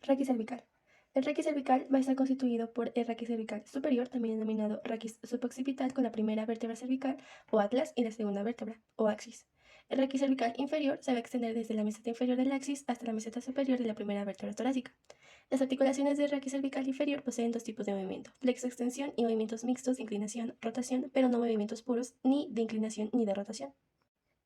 Raquis cervical. El raquis cervical va a estar constituido por el raquis cervical superior, también denominado raquis suboccipital, con la primera vértebra cervical o atlas y la segunda vértebra o axis. El raquis cervical inferior se va a extender desde la meseta inferior del axis hasta la meseta superior de la primera vértebra torácica. Las articulaciones del raquis cervical inferior poseen dos tipos de movimiento: flexo-extensión y movimientos mixtos de inclinación, rotación, pero no movimientos puros ni de inclinación ni de rotación.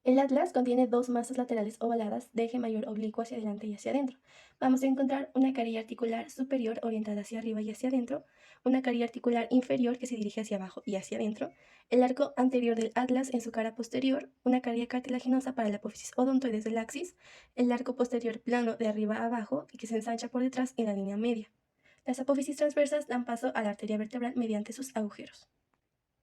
El atlas contiene dos masas laterales ovaladas de eje mayor oblicuo hacia adelante y hacia adentro. Vamos a encontrar una carilla articular superior orientada hacia arriba y hacia adentro, una carilla articular inferior que se dirige hacia abajo y hacia adentro, el arco anterior del atlas en su cara posterior, una carilla cartilaginosa para la apófisis odontoides del axis, el arco posterior plano de arriba a abajo y que se ensancha por detrás en la línea media. Las apófisis transversas dan paso a la arteria vertebral mediante sus agujeros.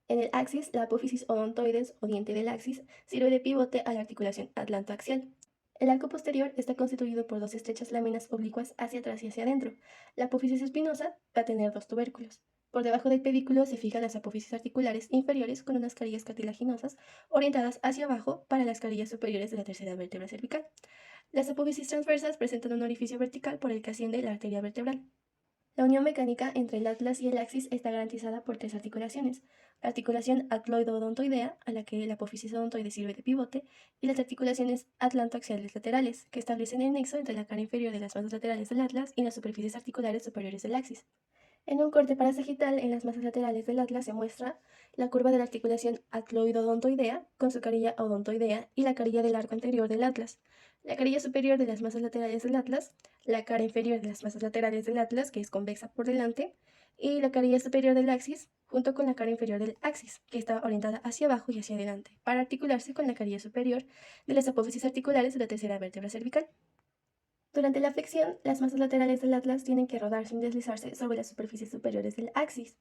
En el axis, la apófisis odontoides o diente del axis sirve de pivote a la articulación atlantoaxial. El arco posterior está constituido por dos estrechas láminas oblicuas hacia atrás y hacia adentro. La apófisis espinosa va a tener dos tubérculos. Por debajo del pedículo se fijan las apófisis articulares inferiores con unas carillas cartilaginosas orientadas hacia abajo para las carillas superiores de la tercera vértebra cervical. Las apófisis transversas presentan un orificio vertical por el que asciende la arteria vertebral. La unión mecánica entre el atlas y el axis está garantizada por tres articulaciones: la articulación atloido-odontoidea, a la que la apófisis odontoide sirve de pivote, y las articulaciones atlantoaxiales laterales, que establecen el nexo entre la cara inferior de las masas laterales del atlas y las superficies articulares superiores del axis. En un corte parasagital en las masas laterales del atlas se muestra la curva de la articulación atloido-odontoidea con su carilla odontoidea y la carilla del arco anterior del atlas, la carilla superior de las masas laterales del atlas, la cara inferior de las masas laterales del atlas, que es convexa por delante, y la carilla superior del axis, junto con la cara inferior del axis, que está orientada hacia abajo y hacia adelante, para articularse con la carilla superior de las apófisis articulares de la tercera vértebra cervical. Durante la flexión, las masas laterales del atlas tienen que rodar sin deslizarse sobre las superficies superiores del axis.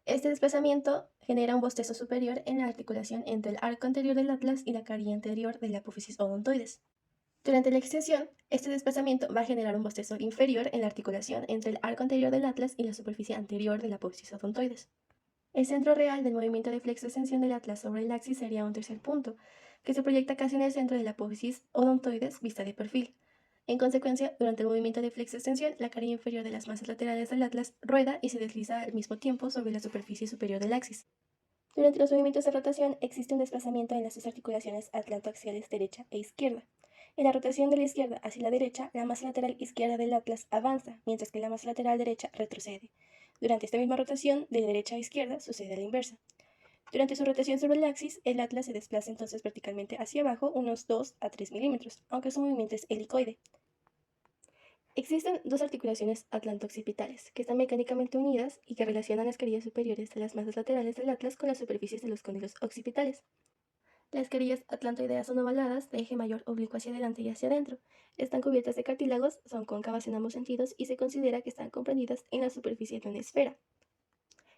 Este desplazamiento genera un bostezo superior en la articulación entre el arco anterior del atlas y la carilla anterior de la apófisis odontoides. Durante la extensión, este desplazamiento va a generar un bostezo inferior en la articulación entre el arco anterior del atlas y la superficie anterior de la apófisis odontoides. El centro real del movimiento de flexo-extensión del atlas sobre el axis sería un tercer punto, que se proyecta casi en el centro de la apófisis odontoides vista de perfil. En consecuencia, durante el movimiento de flexo-extensión, la carilla inferior de las masas laterales del atlas rueda y se desliza al mismo tiempo sobre la superficie superior del axis. Durante los movimientos de rotación existe un desplazamiento en las dos articulaciones atlantoaxiales derecha e izquierda. En la rotación de la izquierda hacia la derecha, la masa lateral izquierda del atlas avanza, mientras que la masa lateral derecha retrocede. Durante esta misma rotación, de derecha a izquierda, sucede a la inversa. Durante su rotación sobre el axis, el atlas se desplaza entonces verticalmente hacia abajo unos 2 a 3 milímetros, aunque su movimiento es helicoide. Existen dos articulaciones atlanto-occipitales, que están mecánicamente unidas y que relacionan las carillas superiores de las masas laterales del atlas con las superficies de los cóndilos occipitales. Las carillas atlantoideas son ovaladas, de eje mayor oblicuo hacia adelante y hacia adentro. Están cubiertas de cartílagos, son cóncavas en ambos sentidos y se considera que están comprendidas en la superficie de una esfera.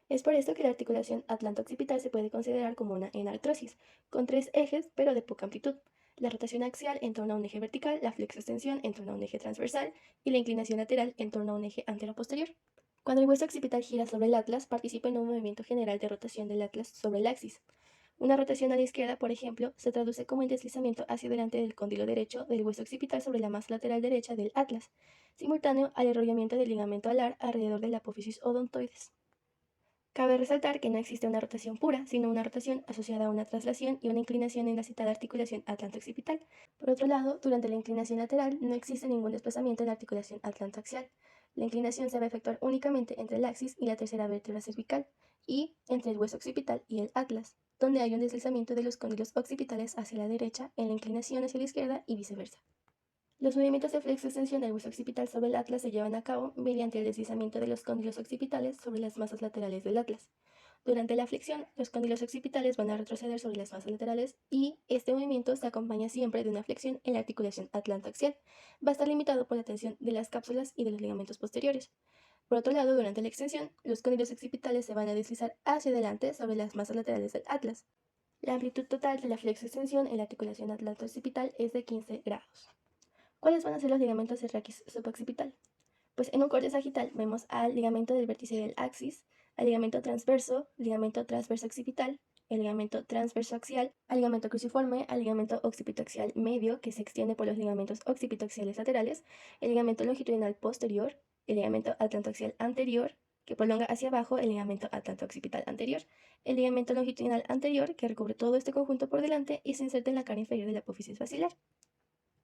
Es por esto que la articulación atlanto-occipital se puede considerar como una enartrosis, con tres ejes pero de poca amplitud: la rotación axial en torno a un eje vertical, la flexo-extensión en torno a un eje transversal y la inclinación lateral en torno a un eje antero-posterior. Cuando el hueso occipital gira sobre el atlas, participa en un movimiento general de rotación del atlas sobre el axis. Una rotación a la izquierda, por ejemplo, se traduce como el deslizamiento hacia adelante del cóndilo derecho del hueso occipital sobre la masa lateral derecha del atlas, simultáneo al enrollamiento del ligamento alar alrededor de la apófisis odontoides. Cabe resaltar que no existe una rotación pura, sino una rotación asociada a una traslación y una inclinación en la citada articulación atlanto-occipital. Por otro lado, durante la inclinación lateral no existe ningún desplazamiento en la articulación atlantoaxial. La inclinación se va a efectuar únicamente entre el axis y la tercera vértebra cervical, y entre el hueso occipital y el atlas, donde hay un deslizamiento de los cóndilos occipitales hacia la derecha en la inclinación hacia la izquierda y viceversa. Los movimientos de flexo-extensión del hueso occipital sobre el atlas se llevan a cabo mediante el deslizamiento de los cóndilos occipitales sobre las masas laterales del atlas. Durante la flexión, los cóndilos occipitales van a retroceder sobre las masas laterales y este movimiento se acompaña siempre de una flexión en la articulación atlantoaxial. Va a estar limitado por la tensión de las cápsulas y de los ligamentos posteriores. Por otro lado, durante la extensión, los cóndilos occipitales se van a deslizar hacia adelante sobre las masas laterales del atlas. La amplitud total de la flexo-extensión en la articulación atlanto-occipital es de 15 grados. ¿Cuáles van a ser los ligamentos del raquis suboccipital? Pues en un corte sagital vemos al ligamento del vértice del axis, al ligamento transverso occipital, el ligamento transverso axial, al ligamento cruciforme, al ligamento occipitoaxial medio, que se extiende por los ligamentos occipitoaxiales laterales, el ligamento longitudinal posterior, el ligamento atlantoaxial anterior, que prolonga hacia abajo el ligamento atlanto-occipital anterior, el ligamento longitudinal anterior, que recubre todo este conjunto por delante y se inserta en la cara inferior de la apófisis basilar.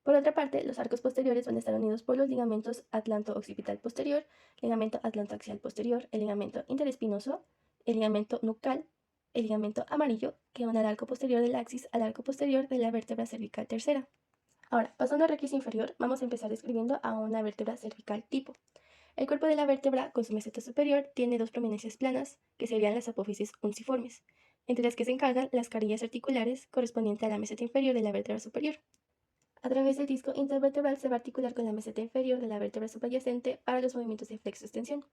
Por otra parte, los arcos posteriores van a estar unidos por los ligamentos atlanto-occipital posterior, ligamento atlantoaxial posterior, el ligamento interespinoso, el ligamento nucal, el ligamento amarillo, que une al arco posterior del axis al arco posterior de la vértebra cervical tercera. Ahora, pasando al raquis inferior, vamos a empezar describiendo a una vértebra cervical tipo. El cuerpo de la vértebra, con su meseta superior, tiene dos prominencias planas, que serían las apófisis unciformes, entre las que se encargan las carillas articulares correspondientes a la meseta inferior de la vértebra superior. A través del disco intervertebral se va a articular con la meseta inferior de la vértebra subyacente para los movimientos de flexo-extensión.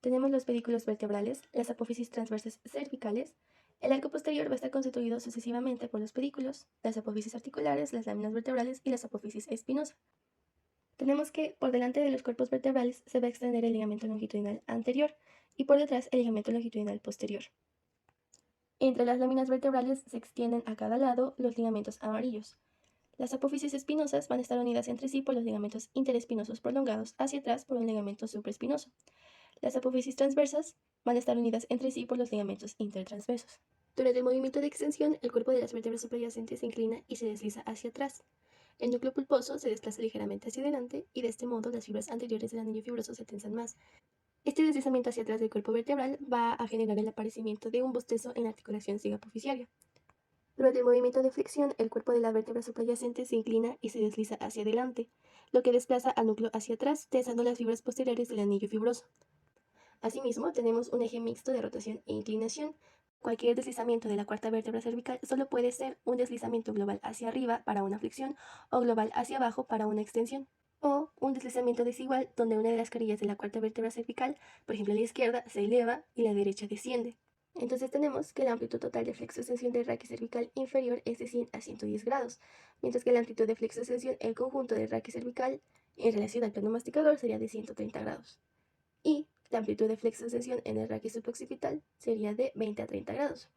Tenemos los pedículos vertebrales, las apófisis transversas cervicales. El arco posterior va a estar constituido sucesivamente por los pedículos, las apófisis articulares, las láminas vertebrales y las apófisis espinosas. Tenemos que por delante de los cuerpos vertebrales se va a extender el ligamento longitudinal anterior y por detrás el ligamento longitudinal posterior. Entre las láminas vertebrales se extienden a cada lado los ligamentos amarillos. Las apófisis espinosas van a estar unidas entre sí por los ligamentos interespinosos prolongados hacia atrás por un ligamento supraespinoso. Las apófisis transversas van a estar unidas entre sí por los ligamentos intertransversos. Durante el movimiento de extensión, el cuerpo de las vértebras subyacentes se inclina y se desliza hacia atrás. El núcleo pulposo se desplaza ligeramente hacia adelante y de este modo las fibras anteriores del anillo fibroso se tensan más. Este deslizamiento hacia atrás del cuerpo vertebral va a generar el aparecimiento de un bostezo en la articulación cigoapofisiaria. Durante el movimiento de flexión, el cuerpo de la vértebra subyacente se inclina y se desliza hacia adelante, lo que desplaza al núcleo hacia atrás, tensando las fibras posteriores del anillo fibroso. Asimismo, tenemos un eje mixto de rotación e inclinación. Cualquier deslizamiento de la cuarta vértebra cervical solo puede ser un deslizamiento global hacia arriba para una flexión o global hacia abajo para una extensión. O un deslizamiento desigual donde una de las carillas de la cuarta vértebra cervical, por ejemplo la izquierda, se eleva y la derecha desciende. Entonces tenemos que la amplitud total de flexo-extensión del raquis cervical inferior es de 100 a 110 grados, mientras que la amplitud de flexo-extensión el conjunto del raquis cervical en relación al plano masticador sería de 130 grados. Y la amplitud de flexo-extensión en el raquis suboccipital sería de 20 a 30 grados.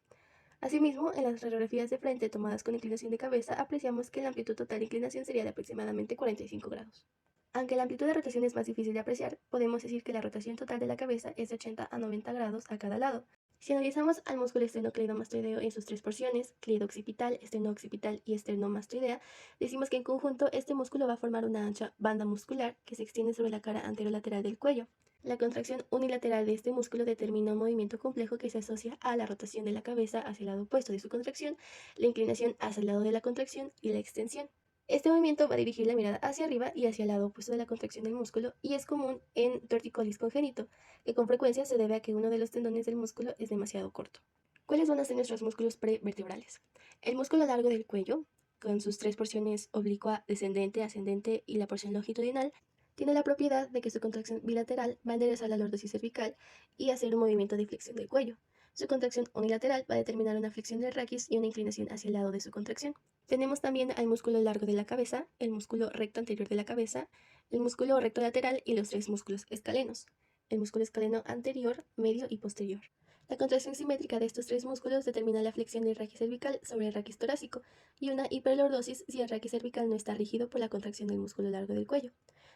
Asimismo, en las radiografías de frente tomadas con inclinación de cabeza, apreciamos que la amplitud total de inclinación sería de aproximadamente 45 grados. Aunque la amplitud de rotación es más difícil de apreciar, podemos decir que la rotación total de la cabeza es de 80 a 90 grados a cada lado. Si analizamos al músculo esternocleidomastoideo en sus tres porciones, cleido-occipital, esterno-occipital y esternomastoidea, decimos que en conjunto este músculo va a formar una ancha banda muscular que se extiende sobre la cara anterolateral del cuello. La contracción unilateral de este músculo determina un movimiento complejo que se asocia a la rotación de la cabeza hacia el lado opuesto de su contracción, la inclinación hacia el lado de la contracción y la extensión. Este movimiento va a dirigir la mirada hacia arriba y hacia el lado opuesto de la contracción del músculo y es común en torticolis congénito, que con frecuencia se debe a que uno de los tendones del músculo es demasiado corto. ¿Cuáles van a ser nuestros músculos prevertebrales? El músculo largo del cuello, con sus tres porciones oblicua, descendente, ascendente y la porción longitudinal, tiene la propiedad de que su contracción bilateral va a enderezar la lordosis cervical y hacer un movimiento de flexión del cuello. Su contracción unilateral va a determinar una flexión del raquis y una inclinación hacia el lado de su contracción. Tenemos también al músculo largo de la cabeza, el músculo recto anterior de la cabeza, el músculo recto lateral y los tres músculos escalenos, el músculo escaleno anterior, medio y posterior. La contracción simétrica de estos tres músculos determina la flexión del raquis cervical sobre el raquis torácico y una hiperlordosis si el raquis cervical no está rígido por la contracción del músculo largo del cuello.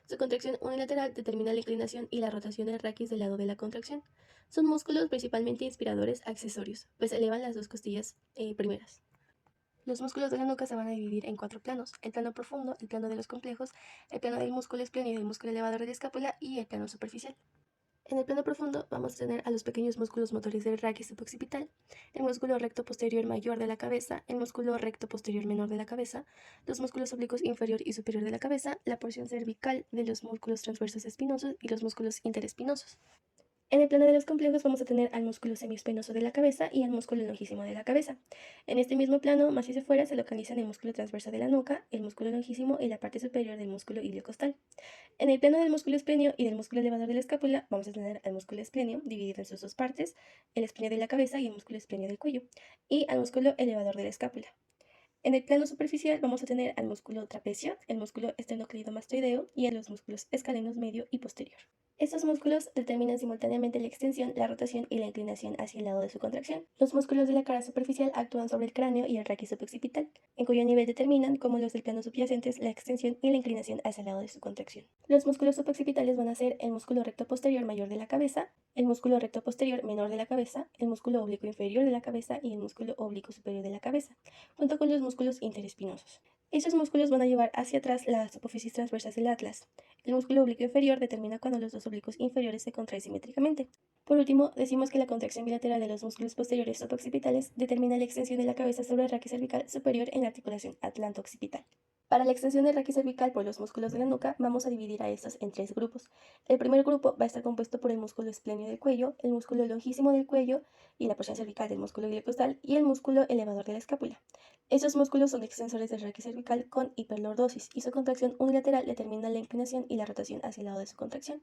Su contracción unilateral determina la inclinación y la rotación del raquis del lado de la contracción. Son músculos principalmente inspiradores accesorios, pues elevan las dos costillas primeras. Los músculos de la nuca se van a dividir en 4 planos: el plano profundo, el plano de los complejos, el plano del músculo esplenio y del músculo elevador de la escápula y el plano superficial. En el plano profundo vamos a tener a los pequeños músculos motores del raquis suboccipital, el músculo recto posterior mayor de la cabeza, el músculo recto posterior menor de la cabeza, los músculos oblicuos inferior y superior de la cabeza, la porción cervical de los músculos transversos espinosos y los músculos interespinosos. En el plano de los complejos vamos a tener al músculo semiespinoso de la cabeza y al músculo longísimo de la cabeza. En este mismo plano, más hacia afuera, se localizan el músculo transverso de la nuca, el músculo longísimo y la parte superior del músculo iliocostal. En el plano del músculo esplenio y del músculo elevador de la escápula, vamos a tener al músculo esplenio dividido en sus dos partes, el esplenio de la cabeza y el músculo esplenio del cuello, y al músculo elevador de la escápula. En el plano superficial vamos a tener al músculo trapecio, el músculo esternocleidomastoideo y a los músculos escalenos medio y posterior. Estos músculos determinan simultáneamente la extensión, la rotación y la inclinación hacia el lado de su contracción. Los músculos de la cara superficial actúan sobre el cráneo y el raquis suboccipital, en cuyo nivel determinan, como los del plano subyacentes, la extensión y la inclinación hacia el lado de su contracción. Los músculos suboccipitales van a ser el músculo recto posterior mayor de la cabeza, el músculo recto posterior menor de la cabeza, el músculo oblicuo inferior de la cabeza y el músculo oblicuo superior de la cabeza, junto con los músculos interespinosos. Estos músculos van a llevar hacia atrás las apófisis transversas del atlas. El músculo oblicuo inferior determina cuando los dos oblicuos inferiores se contraen simétricamente. Por último, decimos que la contracción bilateral de los músculos posteriores suboccipitales determina la extensión de la cabeza sobre el raquis cervical superior en la articulación atlanto-occipital. Para la extensión del raquis cervical por los músculos de la nuca, vamos a dividir a estos en tres grupos. El primer grupo va a estar compuesto por el músculo espléneo del cuello, el músculo longísimo del cuello y la porción cervical del músculo iliocostal y el músculo elevador de la escápula. Estos músculos son extensores del raquis cervical con hiperlordosis y su contracción unilateral determina la inclinación y la rotación hacia el lado de su contracción.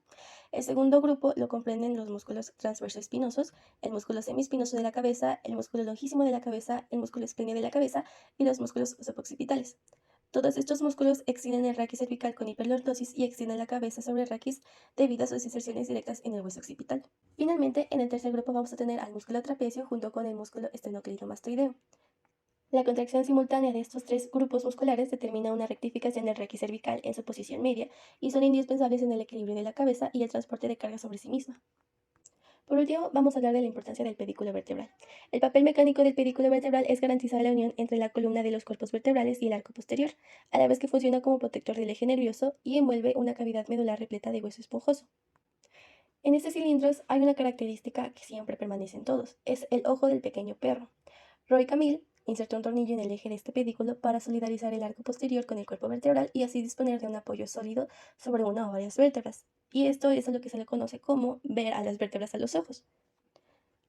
El segundo grupo lo comprenden los músculos transversoespinosos, el músculo semiespinoso de la cabeza, el músculo longísimo de la cabeza, el músculo espléneo de la cabeza y los músculos suboccipitales. Todos estos músculos extienden el raquis cervical con hiperlordosis y extienden la cabeza sobre el raquis debido a sus inserciones directas en el hueso occipital. Finalmente, en el tercer grupo vamos a tener al músculo trapecio junto con el músculo esternocleidomastoideo. La contracción simultánea de estos tres grupos musculares determina una rectificación del raquis cervical en su posición media y son indispensables en el equilibrio de la cabeza y el transporte de carga sobre sí misma. Por último, vamos a hablar de la importancia del pedículo vertebral. El papel mecánico del pedículo vertebral es garantizar la unión entre la columna de los cuerpos vertebrales y el arco posterior, a la vez que funciona como protector del eje nervioso y envuelve una cavidad medular repleta de hueso esponjoso. En estos cilindros hay una característica que siempre permanece en todos, es el ojo del pequeño perro. Roy Camille insertó un tornillo en el eje de este pedículo para solidarizar el arco posterior con el cuerpo vertebral y así disponer de un apoyo sólido sobre una o varias vértebras. Y esto es a lo que se le conoce como ver a las vértebras a los ojos.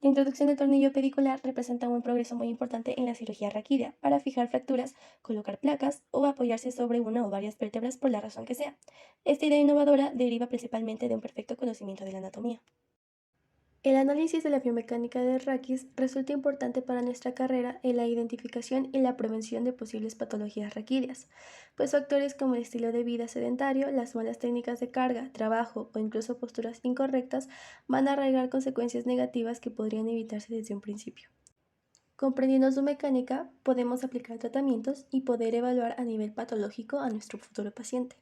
La introducción del tornillo pedicular representa un progreso muy importante en la cirugía raquídea para fijar fracturas, colocar placas o apoyarse sobre una o varias vértebras por la razón que sea. Esta idea innovadora deriva principalmente de un perfecto conocimiento de la anatomía. El análisis de la biomecánica del raquis resulta importante para nuestra carrera en la identificación y la prevención de posibles patologías raquídeas, pues factores como el estilo de vida sedentario, las malas técnicas de carga, trabajo o incluso posturas incorrectas van a arraigar consecuencias negativas que podrían evitarse desde un principio. Comprendiendo su mecánica, podemos aplicar tratamientos y poder evaluar a nivel patológico a nuestro futuro paciente.